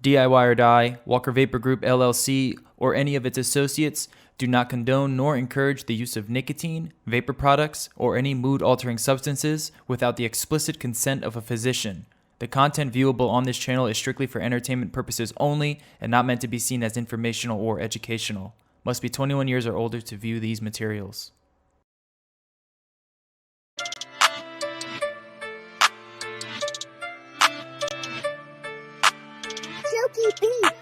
DIY or Die, Walker Vapor Group LLC, or any of its associates do not condone nor encourage the use of nicotine, vapor products, or any mood-altering substances without the explicit consent of a physician. The content viewable on this channel is strictly for entertainment purposes only and not meant to be seen as informational or educational. Must be 21 years or older to view these materials. Silky beat.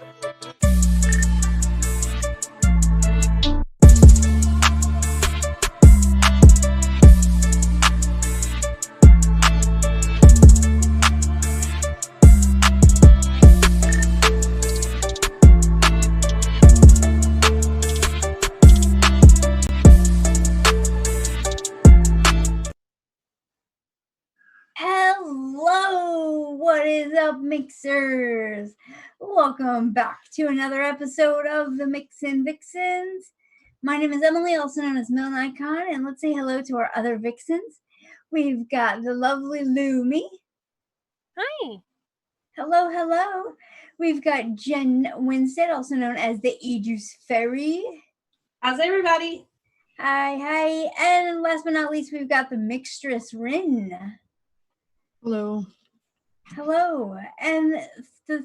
Hello, what is up, mixers? Welcome back to another episode of the MIXINVIXENS. My name is Emily, also known as Millen Icon, and let's say hello to our other Vixens. We've got the lovely Lumi. Hi. Hello, hello. We've got Jen Winstead, also known as the E-Juice Fairy. How's everybody? Hi, hi. And last but not least, we've got the Mixtress Rin. Hello. Hello. And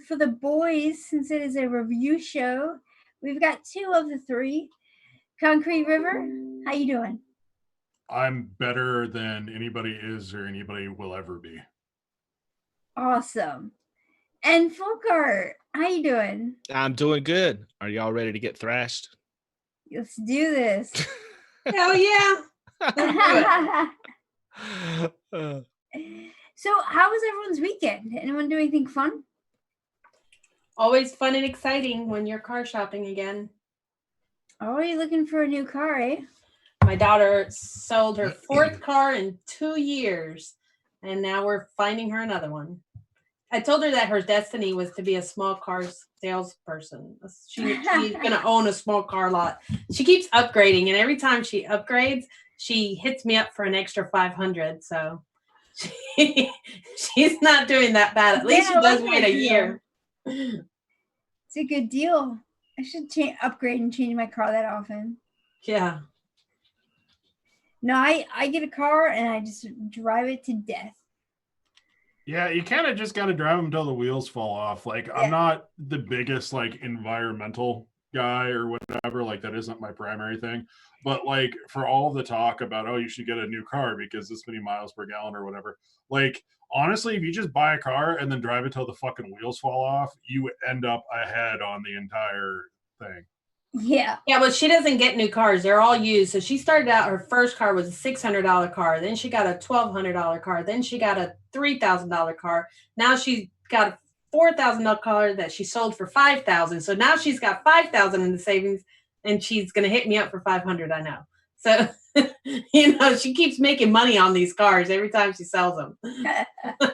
for the boys, since it is a review show, we've got two of the three. Concrete River, how you doing? I'm better than anybody is or anybody will ever be. Awesome. And Folkart, how you doing? I'm doing good. Are y'all ready to get thrashed? Let's do this. Hell yeah. So how was everyone's weekend? Anyone do anything fun? Always fun and exciting when you're car shopping again. Oh, are you looking for a new car, eh? My daughter sold her fourth car in 2 years, and now we're finding her another one. I told her that her destiny was to be a small car salesperson. She's going to own a small car lot. She keeps upgrading, and every time she upgrades, she hits me up for an extra $500. So she's not doing that bad. At least she does wait a year. It's a good deal. I should upgrade and change my car that often. Yeah. No, I get a car and I just drive it to death. Yeah, you kind of just got to drive them until the wheels fall off. Like, yeah. I'm not the biggest, like, environmental guy or whatever. Like, that isn't my primary thing. But, like, for all of the talk about, oh, you should get a new car because this many miles per gallon or whatever. Like, honestly, if you just buy a car and then drive it till the fucking wheels fall off, you end up ahead on the entire thing. Yeah. Yeah, but she doesn't get new cars. They're all used. So she started out, her first car was a $600 car. Then she got a $1,200 car. Then she got a $3,000 car. Now she got a $4,000 car that she sold for $5,000. So now she's got $5,000 in the savings, and she's going to hit me up for $500, I know. So, she keeps making money on these cars every time she sells them.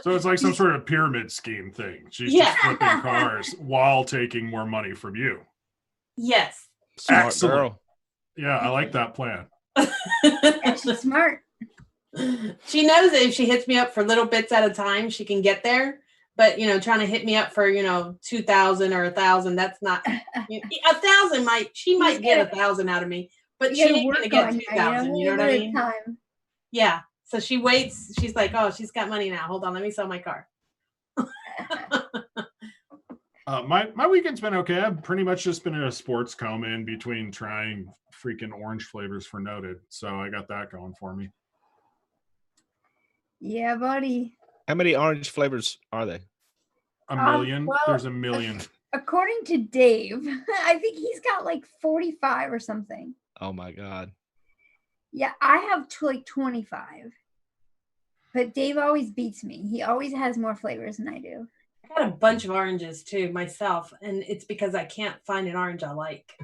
So it's like some sort of pyramid scheme thing. She's just flipping cars while taking more money from you. Yes. Smart Excellent. girl. Yeah, I like that plan. She's smart. She knows that if she hits me up for little bits at a time, she can get there. But, trying to hit me up for, 2,000 or 1,000, that's not, 1,000 she might get 1,000 out of me, but she ain't going to get 2,000, you know what I mean? Time. Yeah. So she waits. She's like, oh, she's got money now. Hold on. Let me sell my car. My weekend's been okay. I've pretty much just been in a sports coma in between trying freaking orange flavors for Noted. So I got that going for me. Yeah, buddy. How many orange flavors are they? A million. Well, There's a million. According to Dave, I think he's got like 45 or something. Oh my God. Yeah, I have like 25. But Dave always beats me. He always has more flavors than I do. I got a bunch of oranges too myself, and it's because I can't find an orange I like.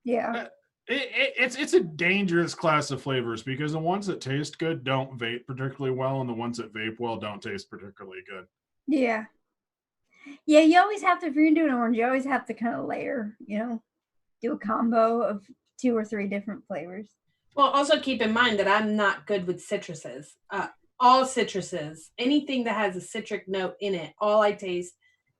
Yeah. It's a dangerous class of flavors because the ones that taste good don't vape particularly well, and the ones that vape well don't taste particularly good. Yeah. Yeah, you always have to, if you're going to do an orange, you always have to kind of layer, do a combo of 2 or 3 different flavors. Well, also keep in mind that I'm not good with citruses. All citruses, anything that has a citric note in it, all I taste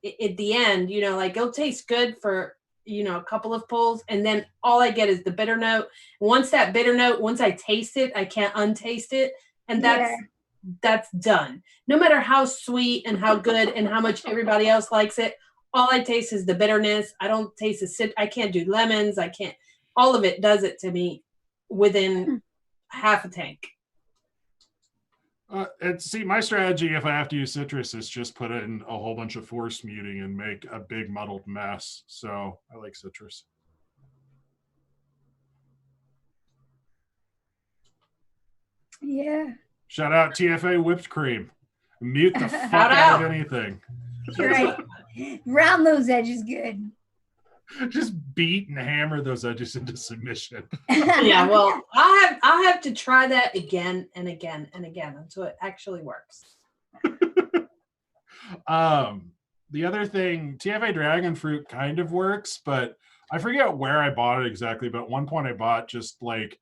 at the end, you know, like it'll taste good for, you know, a couple of pulls, and then all I get is the bitter note. Once I taste it, I can't untaste it, and that's done. No matter how sweet and how good and how much everybody else likes it, all I taste is the bitterness. I don't taste I can't do lemons. I can't. All of it does it to me within half a tank. See, my strategy, if I have to use citrus, is just put in a whole bunch of force muting and make a big muddled mess. So I like citrus. Yeah. Shout out TFA whipped cream. Mute the fuck out of anything. Right. Round those edges good. Just beat and hammer those edges into submission. Yeah, well, I'll have to try that again and again and again until it actually works. The other thing, TFA dragon fruit kind of works, but I forget where I bought it exactly. But at one point I bought just like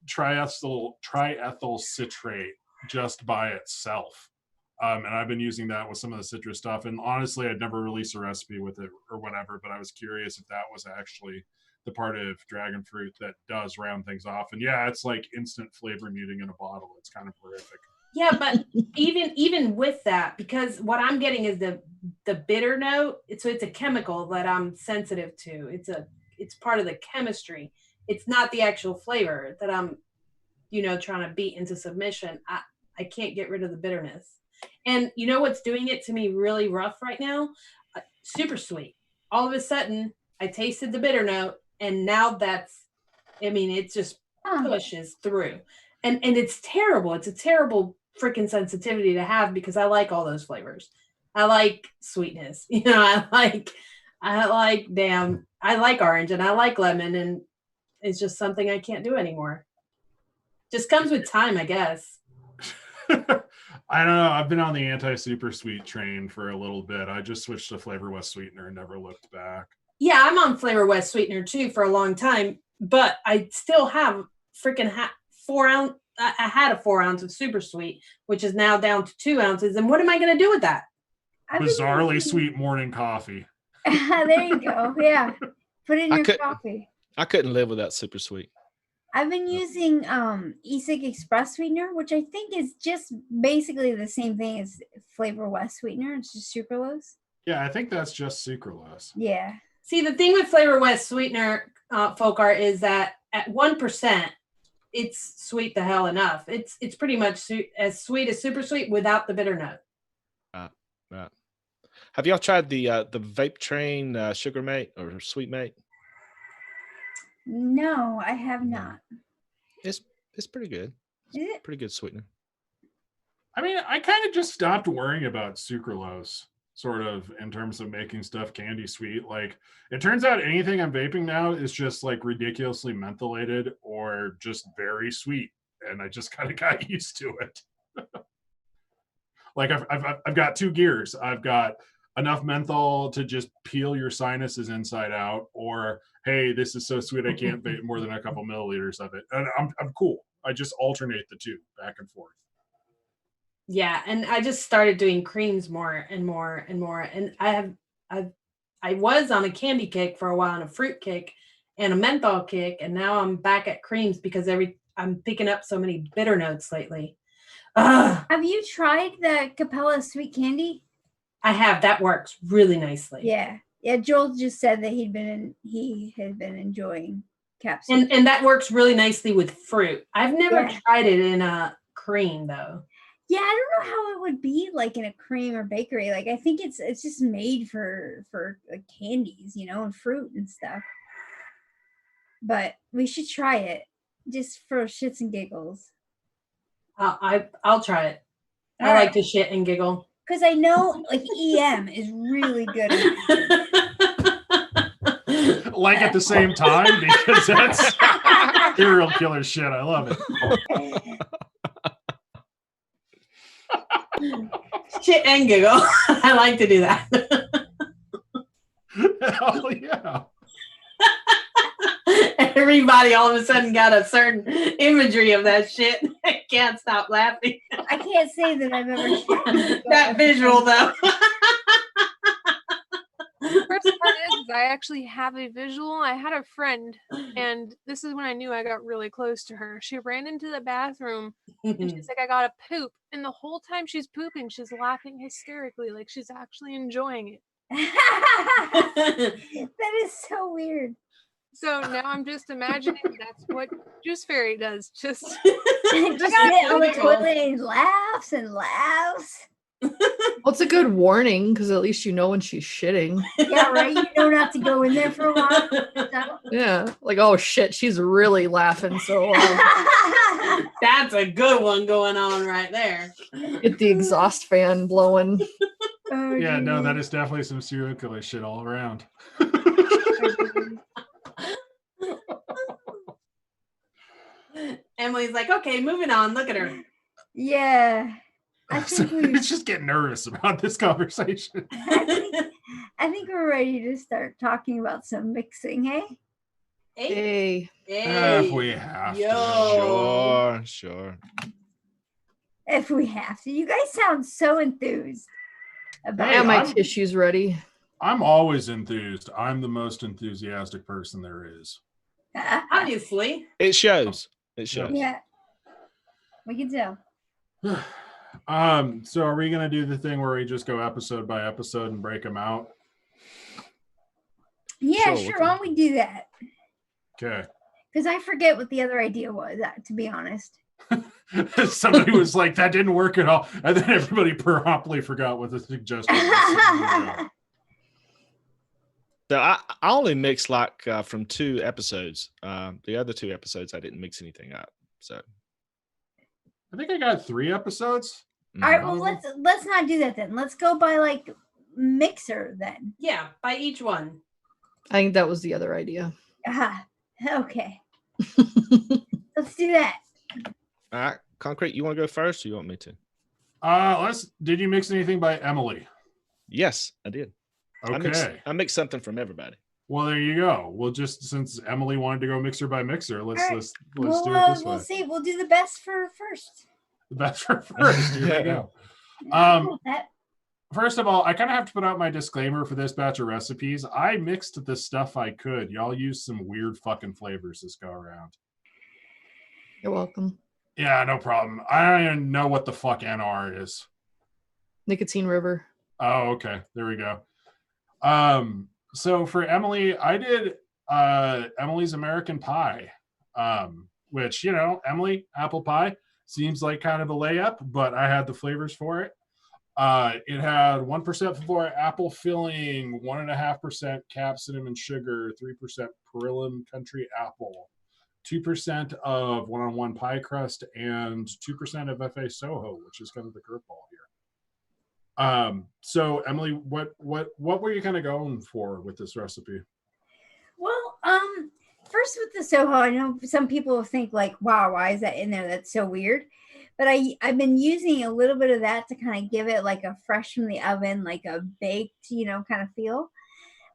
triethyl citrate just by itself. And I've been using that with some of the citrus stuff. And honestly, I'd never released a recipe with it or whatever, but I was curious if that was actually the part of dragon fruit that does round things off. And yeah, it's like instant flavor muting in a bottle. It's kind of horrific. Yeah, but even with that, because what I'm getting is the bitter note. So it's a chemical that I'm sensitive to. It's part of the chemistry. It's not the actual flavor that I'm, you know, trying to beat into submission. I can't get rid of the bitterness. And you know what's doing it to me really rough right now? Super sweet. All of a sudden, I tasted the bitter note, and now it just pushes through. And it's terrible. It's a terrible freaking sensitivity to have because I like all those flavors. I like sweetness. You know, I like orange and I like lemon, and it's just something I can't do anymore. Just comes with time, I guess. I don't know. I've been on the anti-super sweet train for a little bit. I just switched to Flavor West sweetener and never looked back. Yeah, I'm on Flavor West sweetener too for a long time, but I still have freaking 4 ounce. I had a 4 ounce of super sweet, which is now down to 2 ounces. And what am I going to do with that? Bizarrely sweet morning coffee. There you go. Yeah. Put it in your coffee. I couldn't live without super sweet. I've been using E-cig Express sweetener, which I think is just basically the same thing as Flavor West sweetener. It's just sucralose. Yeah, I think that's just sucralose. Yeah. See, the thing with Flavor West sweetener, Folkart, is that at 1%, it's sweet the hell enough. It's pretty much as sweet as super sweet without the bitter note. Right. Have y'all tried the Vape Train Sugar Mate or Sweet Mate? No, I have not. It's pretty good. Is it? Pretty good sweetener. I mean, I kind of just stopped worrying about sucralose, sort of, in terms of making stuff candy sweet. Like, it turns out anything I'm vaping now is just like ridiculously mentholated or just very sweet, and I just kind of got used to it. Like, I've got 2 gears. I've got enough menthol to just peel your sinuses inside out, or hey, this is so sweet I can't vape more than a couple milliliters of it. And I'm cool. I just alternate the 2 back and forth. Yeah, and I just started doing creams more and more and more. And I was on a candy kick for a while, and a fruit kick and a menthol kick, and now I'm back at creams because I'm picking up so many bitter notes lately. Ugh. Have you tried the Capella sweet candy? I have. That works really nicely. Yeah. Yeah, Joel just said that he had been enjoying capsules. And that works really nicely with fruit. I've never tried it in a cream though. Yeah, I don't know how it would be like in a cream or bakery. Like, I think it's just made for like candies, you know, and fruit and stuff. But we should try it just for shits and giggles. I'll try it. All I right. like to shit and giggle. Because I know like EM is really good at it. Like at the same time, because that's serial killer shit. I love it. Shit and giggle. I like to do that. Hell yeah. Everybody all of a sudden got a certain imagery of that shit. I can't stop laughing. I can't say that I've ever That visual though. The worst part is I actually have a visual. I had a friend, and this is when I knew I got really close to her. She ran into the bathroom, and she's like, I gotta poop. And the whole time she's pooping, she's laughing hysterically, like she's actually enjoying it. That is so weird. So now I'm just imagining that's what Juice Fairy does. Just Just sit on the toilet and laughs and laughs. Well, it's a good warning because at least you know when she's shitting. Yeah, right. You know not to go in there for a while. Yeah, like, oh shit, she's really laughing so That's a good one going on right there. get the exhaust fan blowing. Oh, Yeah, no, geez. that is definitely some serial killer shit all around. Emily's like, okay, moving on. Look at her. Yeah. I think we Let's just get nervous about this conversation. I think we're ready to start talking about some mixing, hey? Hey, Hey, If we have to. yo. Sure. If we have to. You guys sound so enthused about I got my I'm- tissues ready. I'm always enthused. I'm the most enthusiastic person there is. it. Obviously. It shows. It shows. Yeah. We can tell. So are we gonna do the thing where we just go episode by episode and break them out? Yeah, Sure, sure. Why don't we do that? Okay. Because I forget what the other idea was, to be honest. Somebody was like, that didn't work at all. And then everybody promptly forgot what the suggestion was. So I only mixed like from 2 episodes. The other 2 episodes I didn't mix anything up. So I think I got 3 episodes. All right, well let's not do that then. Let's go by like mixer then. Yeah, by each one. I think that was the other idea. Okay. Let's do that. All right, Concrete, you want to go first, or you want me to? Did you mix anything by Emily? Yes, I did. Okay. I mixed something from everybody. Well, there you go. Well, just since Emily wanted to go mixer by mixer, let's All right. let's We'll, do it this we'll way. see. We'll do the best for first. That's for first. Here we go. That. First of all, I kind of have to put out my disclaimer for this batch of recipes. I mixed the stuff I could. Y'all used some weird fucking flavors this go around. You're welcome. Yeah, no problem. I don't even know what the fuck NR is. Nicotine River. Oh, okay. There we go. So for Emily, I did Emily's American Pie, which, you know, Emily, apple pie seems like kind of a layup, but I had the flavors for it. It had 1% for apple filling, 1.5% cap cinnamon sugar, 3% Perillam country apple, 2% of one-on-one pie crust, and 2% of FA Soho, which is kind of the curveball here. So Emily, what were you kind of going for with this recipe? Well, first with the Soho, I know some people think like, wow, why is that in there? That's so weird. But I've been using a little bit of that to kind of give it like a fresh from the oven, like a baked, you know, kind of feel.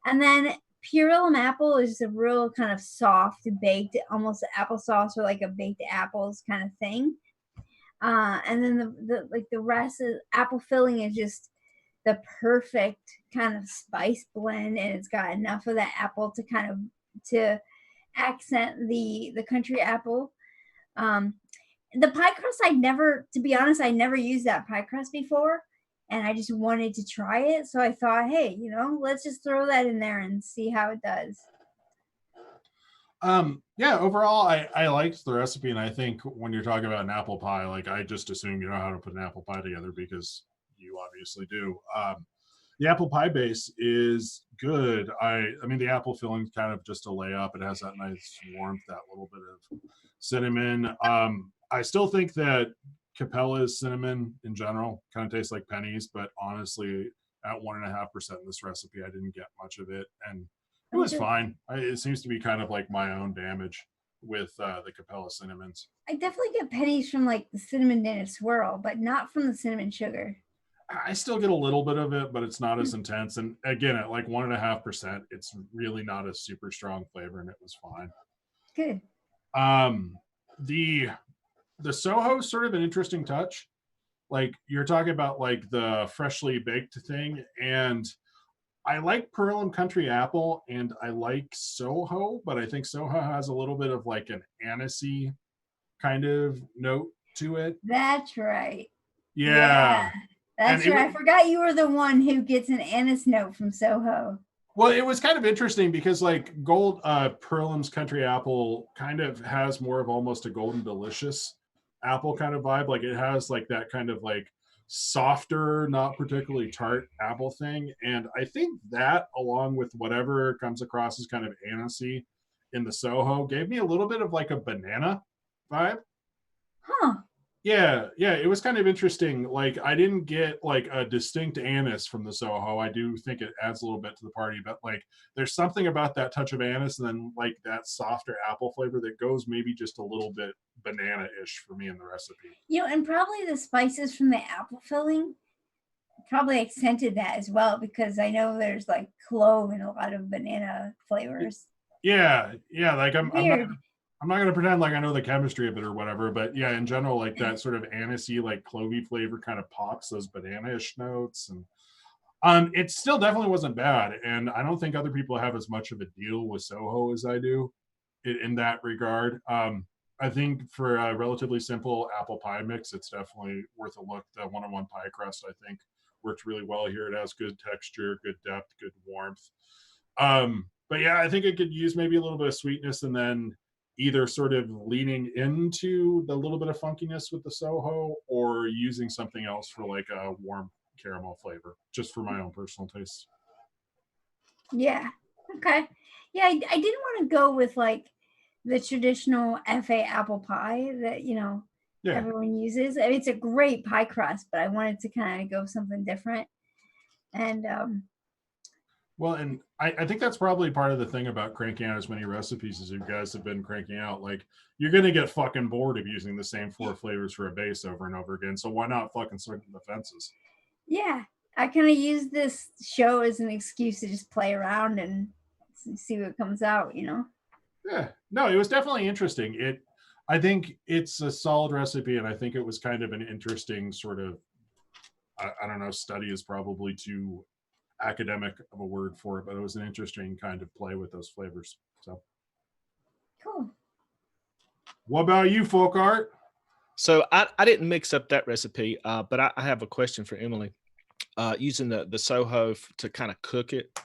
And then Perillam apple is a real kind of soft baked, almost applesauce or like a baked apples kind of thing. And then the rest of apple filling is just the perfect kind of spice blend, and it's got enough of that apple to kind of to accent the country apple. The pie crust, to be honest, I never used that pie crust before, and I just wanted to try it. So I thought, hey, you know, let's just throw that in there and see how it does. Yeah, overall, I liked the recipe, and I think when you're talking about an apple pie, like I just assume you know how to put an apple pie together because you obviously do. The apple pie base is good. I mean, the apple filling is kind of just a layup. It has that nice warmth, that little bit of cinnamon. I still think that Capella's cinnamon in general kind of tastes like pennies, but honestly, at 1.5% in this recipe, I didn't get much of it, and it was fine. It seems to be kind of like my own damage with the Capella cinnamons. I definitely get pennies from like the cinnamon in a swirl, but not from the cinnamon sugar. I still get a little bit of it, but it's not as intense. And again, at like 1.5%, it's really not a super strong flavor, and it was fine. Good. The Soho is sort of an interesting touch. Like you're talking about like the freshly baked thing, and I like Pearl Country Apple and I like Soho, but I think Soho has a little bit of like an anisey kind of note to it. That's right. Yeah. That's And right. I forgot you were the one who gets an anise note from Soho. Well, it was kind of interesting because like Pearlham's Country Apple kind of has more of almost a golden delicious apple kind of vibe. Like it has like that kind of like softer, not particularly tart apple thing. And I think that along with whatever comes across as kind of anisey in the Soho gave me a little bit of like a banana vibe. Huh. Yeah, it was kind of interesting. Like I didn't get like a distinct anise from the Soho. I do think it adds a little bit to the party, but like there's something about that touch of anise and then like that softer apple flavor that goes maybe just a little bit banana-ish for me in the recipe. And probably the spices from the apple filling probably accented that as well, because I know there's like clove and a lot of banana flavors. Yeah, like I'm Weird. I'm not going to pretend like I know the chemistry of it or whatever, but yeah, in general, like that sort of anisey, like clovey flavor kind of pops those banana-ish notes. And it still definitely wasn't bad. And I don't think other people have as much of a deal with Soho as I do in that regard. I think for a relatively simple apple pie mix, it's definitely worth a look. The one-on-one pie crust, I think, works really well here. It has good texture, good depth, good warmth. But yeah, I think it could use maybe a little bit of sweetness and then either sort of leaning into the little bit of funkiness with the Soho or using something else for like a warm caramel flavor, just for my own personal taste. Yeah. Okay. Yeah, I didn't want to go with like the traditional FA apple pie that, everyone uses. I mean, it's a great pie crust, but I wanted to kind of go something different. And well, and I think that's probably part of the thing about cranking out as many recipes as you guys have been cranking out. Like, you're going to get fucking bored of using the same 4 flavors for a base over and over again. So why not fucking swing the fences? Yeah, I kind of use this show as an excuse to just play around and see what comes out, Yeah, no, it was definitely interesting. I think it's a solid recipe, and I think it was kind of an interesting sort of, I don't know, study is probably too academic of a word for it, but it was an interesting kind of play with those flavors. So cool. What about you, Folkart? So I didn't mix up that recipe, but I have a question for Emily. Using the Soho to kind of cook it,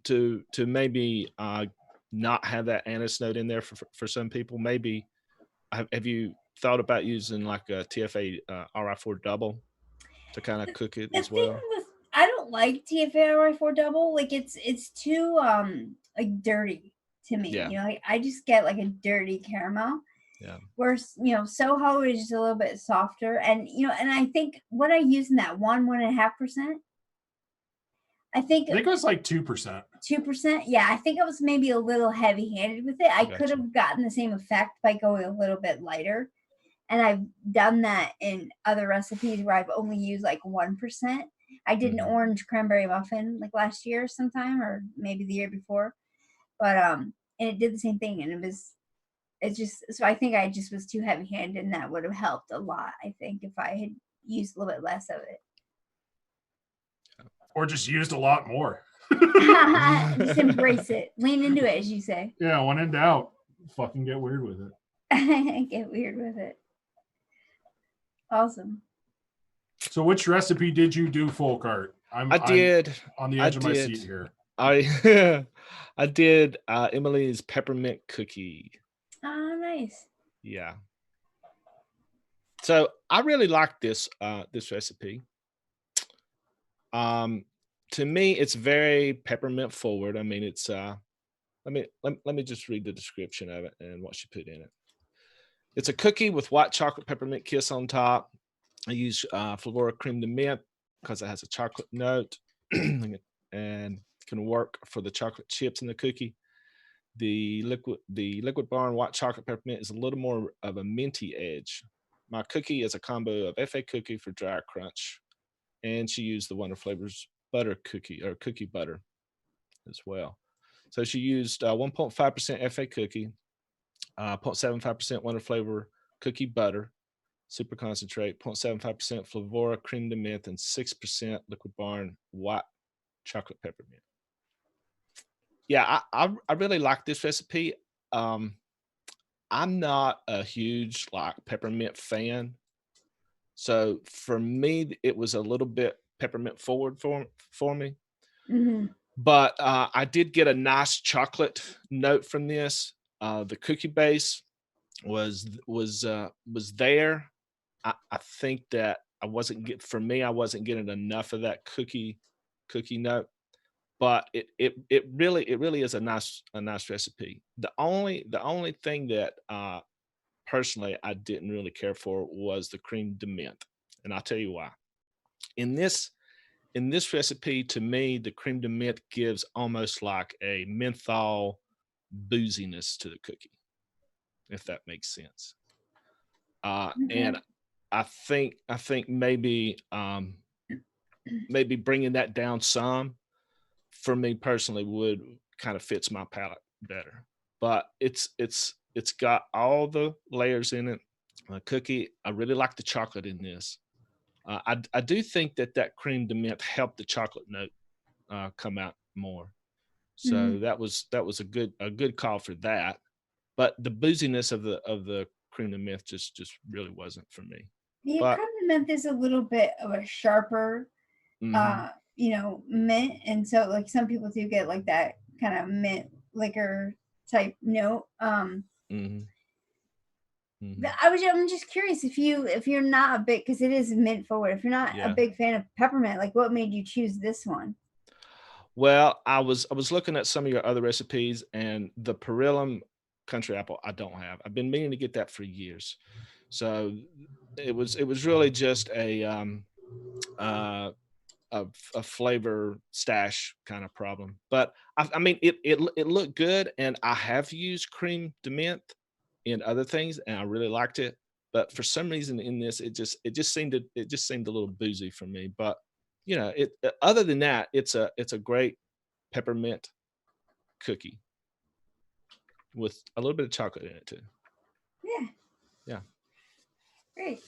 to maybe not have that anise note in there for some people. Maybe have you thought about using like a TFA RI4 double to kind of cook it as well? I don't like TFA RI4 double. Like it's too like dirty to me. Yeah. Like I just get like a dirty caramel. Yeah. Whereas, Soho is just a little bit softer. And, and I think what I use in that 1.5%, I think it was like 2%. 2%. Yeah. I think I was maybe a little heavy handed with it. I could have gotten the same effect by going a little bit lighter. And I've done that in other recipes where I've only used like 1%. I did an orange cranberry muffin like last year sometime, or maybe the year before. But, and it did the same thing. And so I think I just was too heavy handed, and that would have helped a lot, I think, if I had used a little bit less of it. Or just used a lot more. Just embrace it. Lean into it, as you say. Yeah, when in doubt, fucking get weird with it. Get weird with it. Awesome. So which recipe did you do, Folkart? I'm on the edge of my seat here. I did Emily's peppermint cookie. Oh, nice. Yeah. So I really like this recipe. To me, it's very peppermint forward. I mean, it's let me just read the description of it and what she put in it. It's a cookie with white chocolate peppermint kiss on top. I use Flora creme de mint because it has a chocolate note and can work for the chocolate chips in the cookie. The liquid bar and white chocolate peppermint is a little more of a minty edge. My cookie is a combo of FA cookie for dry crunch, and she used the Wonder Flavors butter cookie or cookie butter as well. So she used 1.5% FA cookie, 0.75% Wonder Flavor cookie butter, super concentrate, 0.75% Flavora creme de mint, and 6% liquid barn white chocolate peppermint. Yeah, I really like this recipe. I'm not a huge like peppermint fan, so for me it was a little bit peppermint forward for me. Hmm. But I did get a nice chocolate note from this. The cookie base was there. I think that I wasn't getting enough of that cookie note, but it really is a nice recipe. The only thing that personally I didn't really care for was the cream de mint, and I'll tell you why. In this recipe, to me, the cream de mint gives almost like a menthol booziness to the cookie, if that makes sense. And I think maybe bringing that down some for me personally would kind of fits my palate better. But it's got all the layers in it. Cookie, I really like the chocolate in this. I do think that cream de mint helped the chocolate note come out more. So that was a good call for that. But the booziness of the cream de mint just really wasn't for me. The But accompaniment is a little bit of a sharper, mhm, mint, and so like some people do get like that kind of mint liquor type note. mhm, But mhm. I'm just curious if you're not a big, because it is mint forward. If you're not a Yeah. big fan of peppermint, like what made you choose this one? Well, I was looking at some of your other recipes, and the Perillum country apple I don't have. I've been meaning to get that for years. So it was really just uh, a flavor stash kind of problem. But I mean, it looked good, and I have used cream de mint in other things, and I really liked it. But for some reason in this, it just seemed a little boozy for me. But other than that, it's a great peppermint cookie with a little bit of chocolate in it too. Yeah, Yeah, great.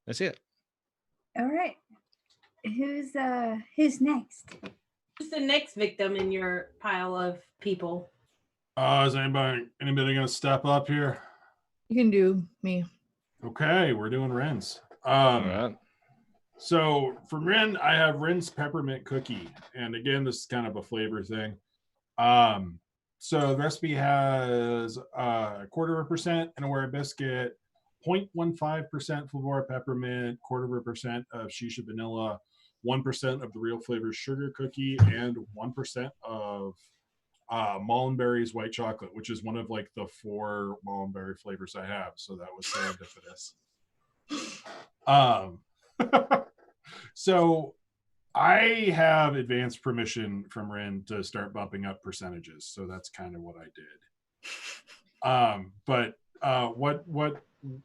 that's it. All right. Who's next? Who's the next victim in your pile of people? Is anybody gonna step up here? You can do me. Okay, we're doing Ren's. All right. So for Ren, I have Ren's peppermint cookie, and again, this is kind of a flavor thing. So the recipe has a 0.25% Inawera biscuit, 0.15% Flavora peppermint, 0.25% of shisha vanilla, 1% of the real flavor sugar cookie, and 1% of Mullenberry's white chocolate, which is one of like the 4 Mullenberry flavors I have. So that was serendipitous. So I have advanced permission from Ren to start bumping up percentages, so that's kind of what I did. But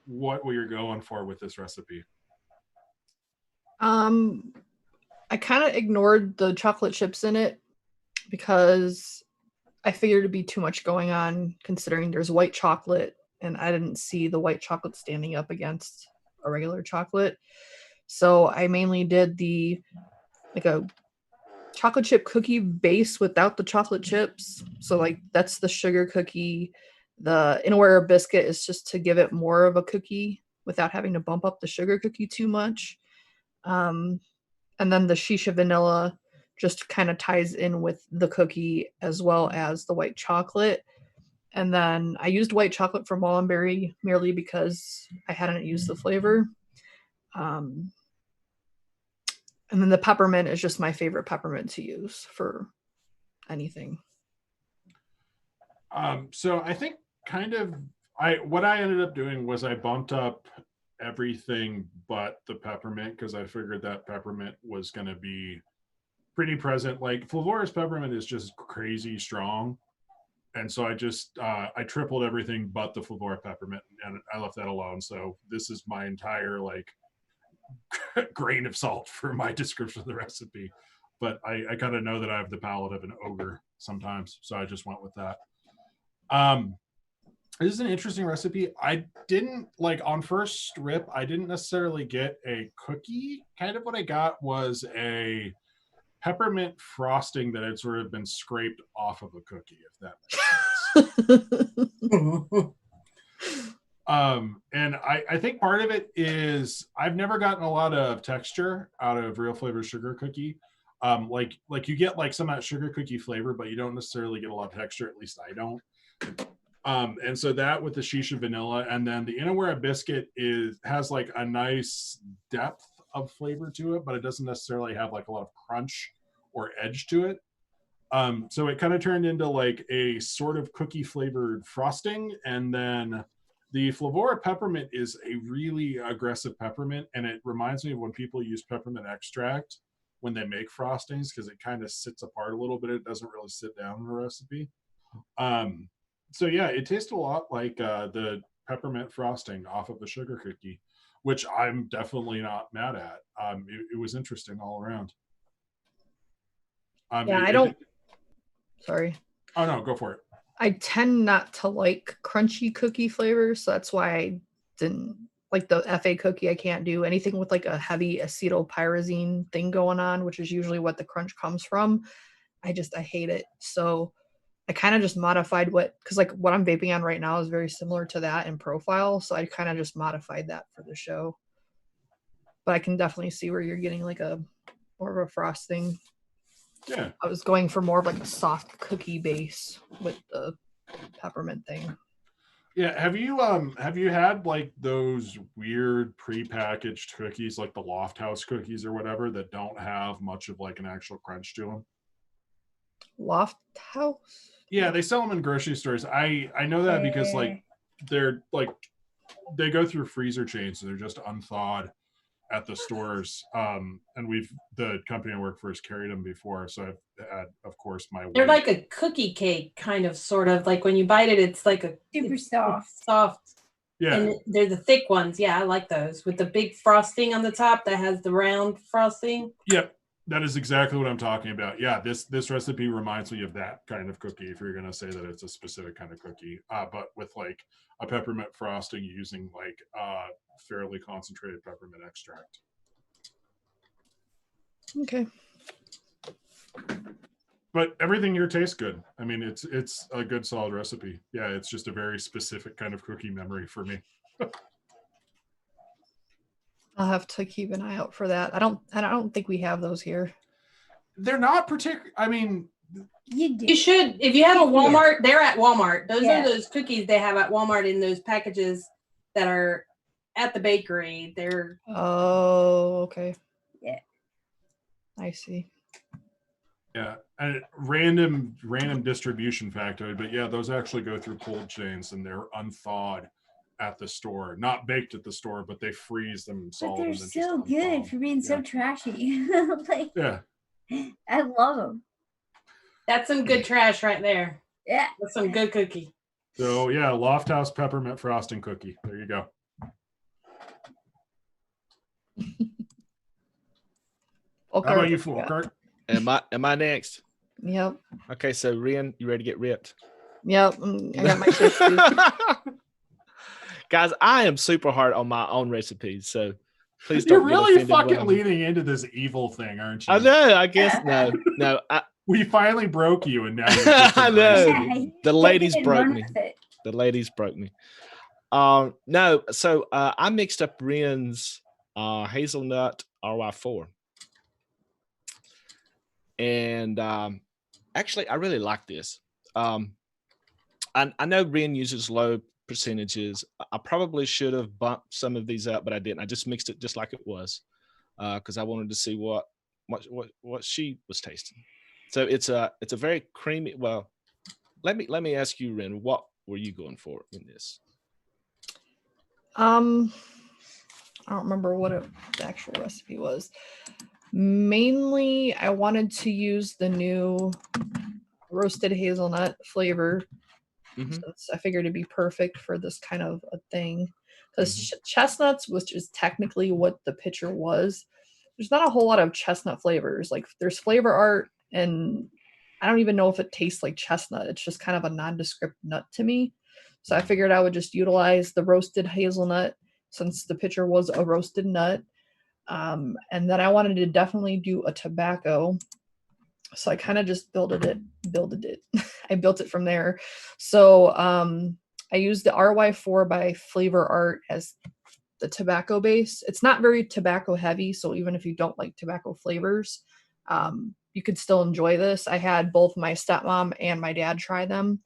what were you going for with this recipe? I kind of ignored the chocolate chips in it because I figured it'd be too much going on considering there's white chocolate and I didn't see the white chocolate standing up against a regular chocolate. So I mainly did like a chocolate chip cookie base without the chocolate chips. So like that's the sugar cookie. The Inawera biscuit is just to give it more of a cookie without having to bump up the sugar cookie too much. And then the shisha vanilla just kind of ties in with the cookie as well as the white chocolate. And then I used white chocolate from Mullenberry merely because I hadn't used the flavor. And then the peppermint is just my favorite peppermint to use for anything. So I think what I ended up doing was I bumped up everything but the peppermint because I figured that peppermint was going to be pretty present. Like Flavora's peppermint is just crazy strong, and so I just I tripled everything but the Flavora peppermint, and I left that alone. So this is my entire like grain of salt for my description of the recipe. But I kind of know that I have the palate of an ogre sometimes, so I just went with that. This is an interesting recipe. I didn't like on first rip. I didn't necessarily get a cookie. Kind of what I got was a peppermint frosting that had sort of been scraped off of a cookie, if that makes sense. And I think part of it is I've never gotten a lot of texture out of Real Flavor sugar cookie. Like you get like some of that sugar cookie flavor, but you don't necessarily get a lot of texture. At least I don't. And so that with the shisha vanilla, and then the Inawera biscuit has like a nice depth of flavor to it, but it doesn't necessarily have like a lot of crunch or edge to it. So it kind of turned into like a sort of cookie flavored frosting. And then the Flavora peppermint is a really aggressive peppermint, and it reminds me of when people use peppermint extract when they make frostings, because it kind of sits apart a little bit. It doesn't really sit down in the recipe. So yeah, it tastes a lot like the peppermint frosting off of the sugar cookie, which I'm definitely not mad at. It was interesting all around. Yeah, sorry. Oh no, go for it. I tend not to like crunchy cookie flavors, so that's why I didn't like the FA cookie. I can't do anything with like a heavy acetylpyrazine thing going on, which is usually what the crunch comes from. I hate it. So I kind of just modified because like what I'm vaping on right now is very similar to that in profile. So I kind of just modified that for the show. But I can definitely see where you're getting like more of a frosting. Yeah. I was going for more of like a soft cookie base with the peppermint thing. Yeah. Have you had like those weird prepackaged cookies, like the Loft House cookies or whatever, that don't have much of like an actual crunch to them? Loft House? Yeah, they sell them in grocery stores. I know that because like they're like they go through freezer chains, so they're just unthawed at the stores. And the company I work for has carried them before, so I've had, of course, They're like a cookie cake, kind of, sort of. Like when you bite it, it's like super soft. Soft. Yeah. And they're the thick ones. Yeah, I like those with the big frosting on the top that has the round frosting. Yep. That is exactly what I'm talking about. Yeah, this recipe reminds me of that kind of cookie, if you're going to say that it's a specific kind of cookie, but with like a peppermint frosting using like fairly concentrated peppermint extract. Okay. But everything here tastes good. I mean, it's a good, solid recipe. Yeah, it's just a very specific kind of cookie memory for me. I'll have to keep an eye out for that. I don't think we have those here. They're not particular. I mean, you should. If you have a Walmart, they're at Walmart. Those are those cookies they have at Walmart in those packages that are at the bakery. They're okay. Yeah. I see. Yeah, and random distribution factoid, but yeah, those actually go through cold chains and they're unthawed at the store, not baked at the store, but they freeze them solid. But they're so good for being so trashy. Like, yeah, I love them. That's some good trash right there. Yeah, that's some good cookie. So yeah, Loft House peppermint frosting cookie. There you go. How about you, Folkart? Am I next? Yep. Okay, so Rian, you ready to get ripped? Yep. I got my chips too. Guys, I am super hard on my own recipes, so please You're don't. really fucking leaning into this evil thing, aren't you? I know. I guess no. We finally broke you, and now I know. The ladies broke me. The ladies broke me. No. So I mixed up Rian's hazelnut RY4, and actually, I really like this. I know Rian uses low percentages. I probably should have bumped some of these up, but I didn't. I just mixed it just like it was because I wanted to see what she was tasting. So it's a very creamy. Well, let me ask you, Ren, what were you going for in this? I don't remember what the actual recipe was. Mainly, I wanted to use the new roasted hazelnut flavor. Mm-hmm. So I figured it'd be perfect for this kind of a thing. Because chestnuts, which is technically what the picture was, there's not a whole lot of chestnut flavors. Like there's flavor art, and I don't even know if it tastes like chestnut. It's just kind of a nondescript nut to me. So I figured I would just utilize the roasted hazelnut since the picture was a roasted nut. And then I wanted to definitely do a tobacco. So I kind of just builded it. I built it from there. So I used the RY4 by Flavor Art as the tobacco base. It's not very tobacco heavy, so even if you don't like tobacco flavors, you could still enjoy this. I had both my stepmom and my dad try them,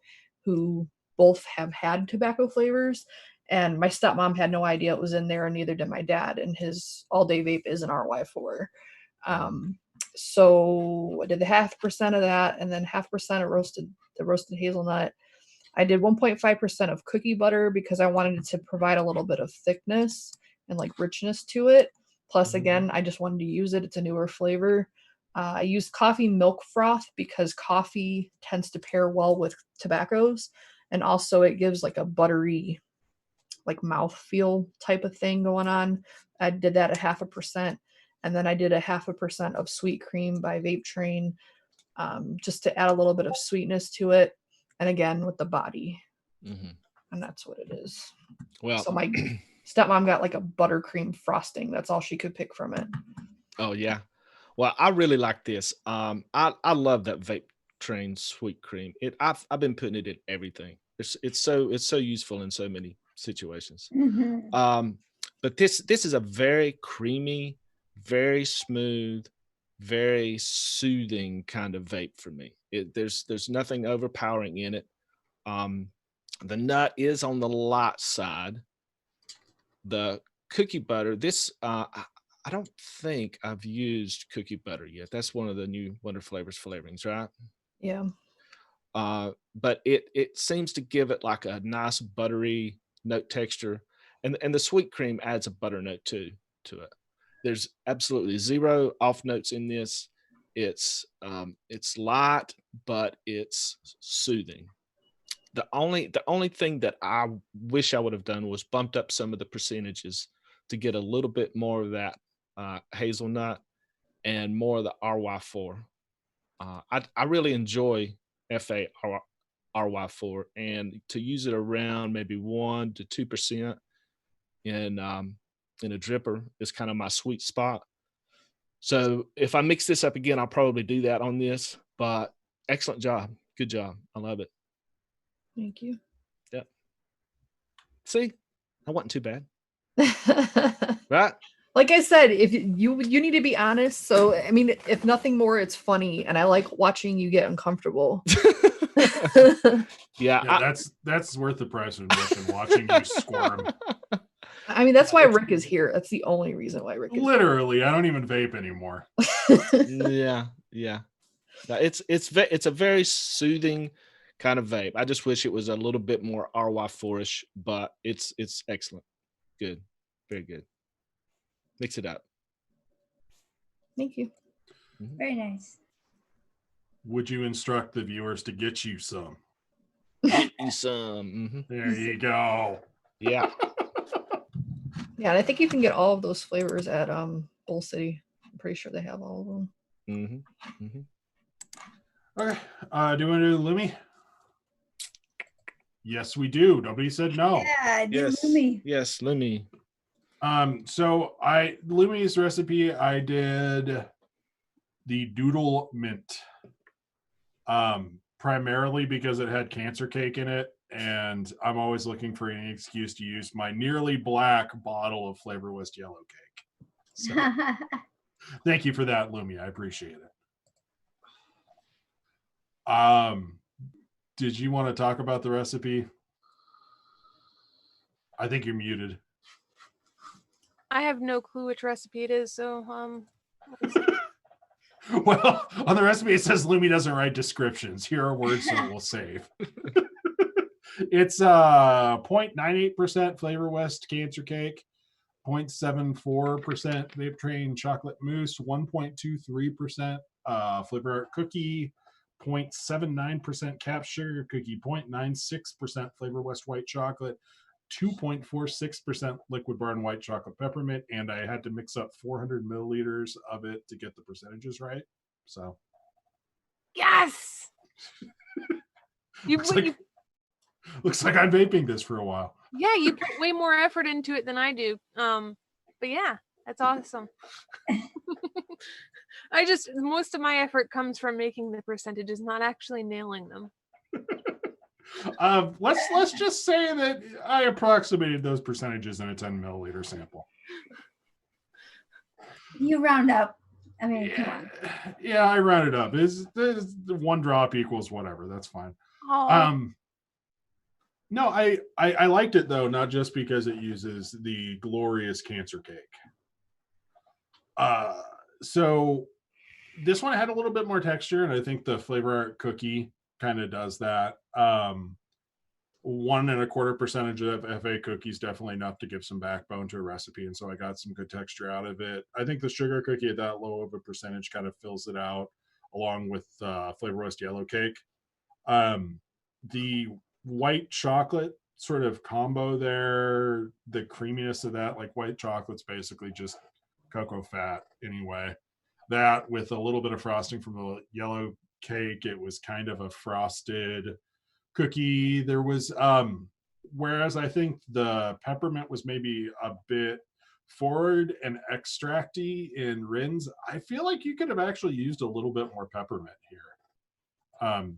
who both have had tobacco flavors, and my stepmom had no idea it was in there, and neither did my dad, and his all-day vape is an RY4. So I did the 0.5% of that, and then 0.5% of the roasted hazelnut. I did 1.5% of cookie butter because I wanted it to provide a little bit of thickness and like richness to it. Plus, again, I just wanted to use it. It's a newer flavor. I used coffee milk froth because coffee tends to pair well with tobaccos. And also it gives like a buttery, like mouthfeel type of thing going on. I did that at 0.5%. And then I did a 0.5% of sweet cream by Vape Train, just to add a little bit of sweetness to it. And again, with the body. And that's what it is. Well, so my stepmom got like a buttercream frosting. That's all she could pick from it. Oh yeah. Well, I really like this. I love that Vape Train sweet cream. I've been putting it in everything. It's so useful in so many situations. But this is a very creamy, very smooth, very soothing kind of vape for me. There's nothing overpowering in it. The nut is on the light side. The cookie butter, this I don't think I've used cookie butter yet. That's one of the new Wonder Flavors flavorings, right? Yeah. But it seems to give it like a nice buttery note texture, and the sweet cream adds a butter note too to it. There's absolutely zero off notes in this. It's light, but it's soothing. The only thing that I wish I would have done was bumped up some of the percentages to get a little bit more of that hazelnut and more of the RY4. I really enjoy FA RY4, and to use it around maybe 1 to 2% in a dripper is kind of my sweet spot. So if I mix this up again, I'll probably do that on this. But excellent job, good job. I love it. Thank you. Yep. See, I wasn't too bad. Right? Like I said, if you need to be honest. So I mean, if nothing more, it's funny, and I like watching you get uncomfortable. Yeah, that's worth the price of admission. Watching you squirm. I mean, that's why Rick is here. That's the only reason why Rick is literally here. I don't even vape anymore. Yeah. It's a very soothing kind of vape. I just wish it was a little bit more RY4ish, but it's excellent. Good. Very good. Mix it up. Thank you. Very nice. Would you instruct the viewers to get you some? Get you some. There you go. Yeah. Yeah, and I think you can get all of those flavors at Bull City. I'm pretty sure they have all of them. Okay. Do you want to do Lumi? Yes, we do. Nobody said no. Yeah, I did Yes. Lumi. Yes, Lumi. So Lumi's recipe, I did the Doodle Mint. Primarily because it had cancer cake in it, and I'm always looking for any excuse to use my nearly black bottle of Flavor West yellow cake. So thank you for that, Lumi. I appreciate it. Did you want to talk about the recipe? I think you're muted. I have no clue which recipe it is, so Well, on the recipe it says Lumi doesn't write descriptions. Here are words that we'll save. It's 0.98% Flavor West cancer cake, 0.74% Vape Train chocolate mousse, 1.23% Flavor Art cookie, 0.79% cap sugar cookie, 0.96% Flavor West white chocolate, 2.46% liquid bar and white chocolate peppermint, and I had to mix up 400 milliliters of it to get the percentages right. So yes. Looks like I'm vaping this for a while. Yeah, you put way more effort into it than I do. But yeah, that's awesome. Most of my effort comes from making the percentages, not actually nailing them. Let's just say that I approximated those percentages in a 10 milliliter sample. You round up. I mean, come on. Yeah, I rounded up. Is one drop equals whatever? That's fine. Oh, No, I liked it though, not just because it uses the glorious cancer cake. So this one had a little bit more texture, and I think the Flavor Art cookie kind of does that. 1.25% of FA cookies definitely enough to give some backbone to a recipe, and so I got some good texture out of it. I think the sugar cookie at that low of a percentage kind of fills it out, along with Flavor West yellow cake. The white chocolate sort of combo there, the creaminess of that, like white chocolate's basically just cocoa fat anyway. That with a little bit of frosting from the yellow cake, it was kind of a frosted cookie. There was whereas I think the peppermint was maybe a bit forward and extracty in Rin's, I feel like you could have actually used a little bit more peppermint here.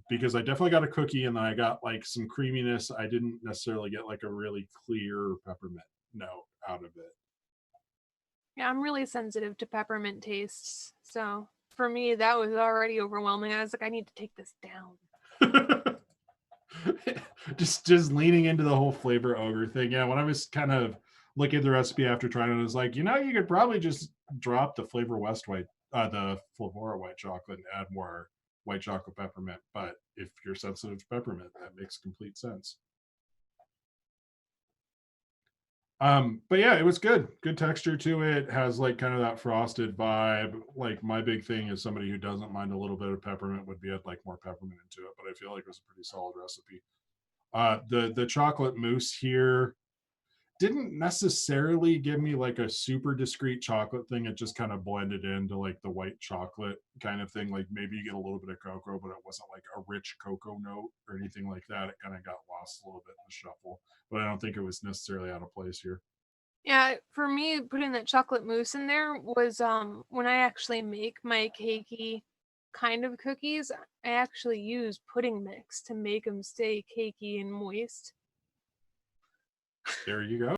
Because I definitely got a cookie and then I got like some creaminess. I didn't necessarily get like a really clear peppermint note out of it. yeah, I'm really sensitive to peppermint tastes. So for me, that was already overwhelming. I was like, I need to take this down. just leaning into the whole flavor ogre thing. Yeah, when I was kind of looking at the recipe after trying it, I was like, you could probably just drop the Flavor West white, the Flavora white chocolate and add more white chocolate peppermint. But if you're sensitive to peppermint, that makes complete sense. But yeah, it was good texture to it. Has like kind of that frosted vibe. Like my big thing is somebody who doesn't mind a little bit of peppermint would be add like more peppermint into it, but I feel like it was a pretty solid recipe. The chocolate mousse here didn't necessarily give me like a super discreet chocolate thing. It just kind of blended into like the white chocolate kind of thing. Like maybe you get a little bit of cocoa, but it wasn't like a rich cocoa note or anything like that. It kind of got lost a little bit in the shuffle, but I don't think it was necessarily out of place here. Yeah, for me, putting that chocolate mousse in there was when I actually make my cakey kind of cookies, I actually use pudding mix to make them stay cakey and moist. There you go.